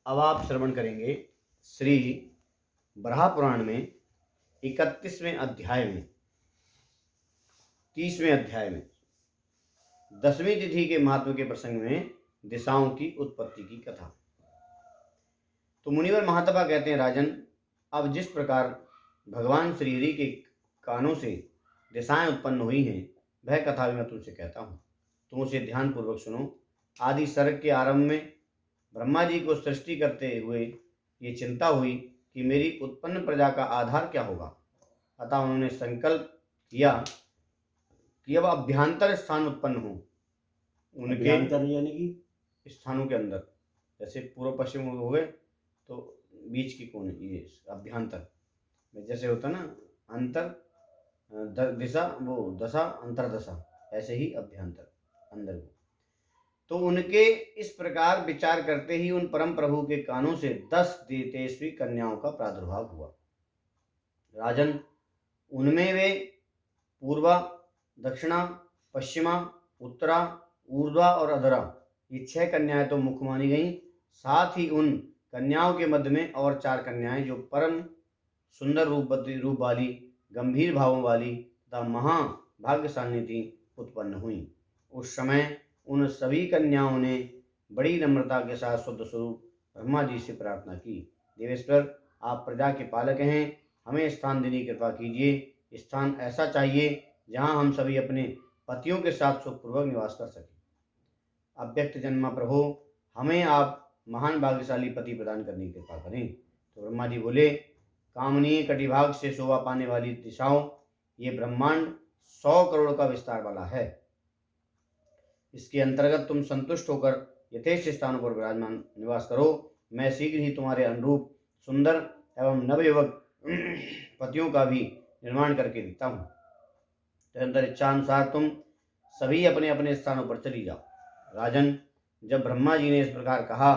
अब आप श्रवण करेंगे श्री बराह पुराण में 31वें अध्याय में 30वें अध्याय में 10वीं तिथि के महत्व के प्रसंग में दिशाओं की उत्पत्ति की कथा। तो मुनिवर महातपा कहते हैं, राजन, अब जिस प्रकार भगवान श्री हरि के कानों से दिशाएं उत्पन्न हुई हैं, वह कथा भी मैं तुमसे कहता हूँ। तुम उसे ध्यान पूर्वक सुनो। आदि सर्ग के आरंभ में ब्रह्मा जी को सृष्टि करते हुए ये चिंता हुई कि मेरी उत्पन्न प्रजा का आधार क्या होगा। अतः उन्होंने संकल्प किया कि अब अभ्यंतर स्थान उत्पन्न हो। उनके यानी कि स्थानों के अंदर, जैसे पूर्व पश्चिम हो गए तो बीच की कोने, ये अभ्यंतर में जैसे होता ना अंतर दिशा, वो दशा अंतरदशा, ऐसे ही अभ्यंतर अंदर को। तो उनके इस प्रकार विचार करते ही उन परम प्रभु के कानों से 10 तेजस्वी कन्याओं का प्रादुर्भाव हुआ। राजन, उनमें वे पूर्वा, दक्षिणा, पश्चिमा, उत्तरा, ऊर्ध्वा और अधरा, ये 6 कन्याएं तो मुख्य मानी गईं। साथ ही उन कन्याओं के मध्य में और 4 कन्याएं जो परम सुंदर रूप वाली, गंभीर भावों वाली तथा महाभाग्यशालिनी थी, उत्पन्न हुई। उस समय उन सभी कन्याओं ने बड़ी नम्रता के साथ शुद्ध स्वरूप ब्रह्मा जी से प्रार्थना की, देवेश्वर, आप प्रजा के पालक हैं, हमें स्थान देने की कृपा कीजिए। स्थान ऐसा चाहिए जहां हम सभी अपने पतियों के साथ सुखपूर्वक निवास कर सकें। अव्यक्त जन्मा प्रभु, हमें आप महान भाग्यशाली पति प्रदान करने की कृपा करें। तो ब्रह्मा जी बोले, कामनीय कटिभाग से शोभा पाने वाली दिशाओं, ये ब्रह्मांड 100 करोड़ का विस्तार वाला है। इसके अंतर्गत तुम संतुष्ट होकर यथेष्ट स्थानों पर विराजमान निवास करो। मैं शीघ्र ही तुम्हारे अनुरूप सुंदर एवं नवयुवक पतियों का भी निर्माण करके देता हूँ। तदनंतर इच्छानुसार तुम सभी अपने अपने स्थानों पर चली जाओ। राजन, जब ब्रह्मा जी ने इस प्रकार कहा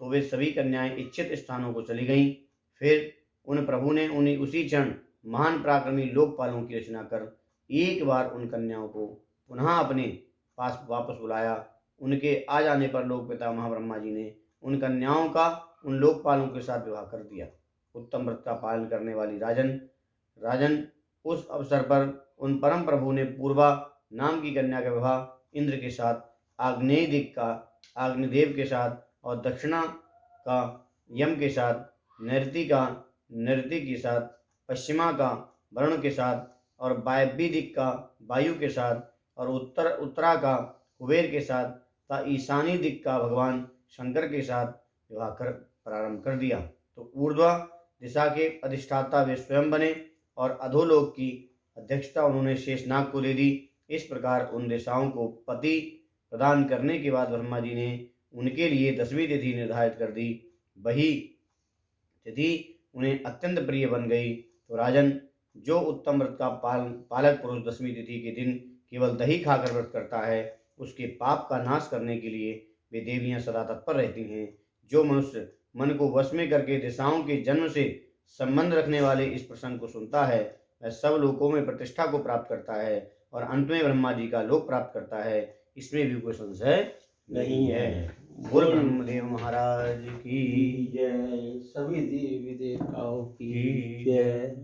तो वे सभी कन्याएं इच्छित स्थानों को चली गईं। फिर उन प्रभु ने उन्हीं उसी क्षण महान पराक्रमी लोकपालों की रचना कर एक बार उन कन्याओं को पुनः अपने पास वापस बुलाया। उनके आ जाने पर लोक पिता महाब्रह्मा जी ने उन कन्याओं का उन लोकपालों के साथ विवाह कर दिया। उत्तम व्रत का पालन करने वाली राजन, उस अवसर पर उन परम प्रभु ने पूर्वा नाम की कन्या का विवाह इंद्र के साथ, आग्नेय दिक का अग्निदेव के साथ और दक्षिणा का यम के साथ, नैऋति के साथ, पश्चिमा का वरुण के साथ और वायव्य दिक का वायु के साथ और उत्तरा का कुबेर के साथ तथा ईशानी दिक का भगवान शंकर के साथ विवाह कर प्रारंभ कर दिया। तो ऊर्ध्वा दिशा के अधिष्ठाता वे स्वयं बने और अधोलोक की अध्यक्षता उन्होंने शेषनाग को दे दी। इस प्रकार उन दिशाओं को पति प्रदान करने के बाद ब्रह्मा जी ने उनके लिए 10वीं तिथि निर्धारित कर दी। वही तिथि उन्हें अत्यंत प्रिय बन गई। तो राजन, जो उत्तम व्रत का पालक पुरुष 10वीं तिथि के दिन केवल दही खाकर व्रत करता है, उसके पाप का नाश करने के लिए वे देवियां सदा तत्पर रहती हैं। जो मनुष्य मन को वश में करके दिशाओं के जन्म से संबंध रखने वाले इस प्रसंग को सुनता है, वह सब लोकों में प्रतिष्ठा को प्राप्त करता है और अंत में ब्रह्मा जी का लोक प्राप्त करता है। इसमें भी कोई संशय नहीं है। बोल ब्रह्मदेव महाराज की जय, सभी देवी देवताओं की जय।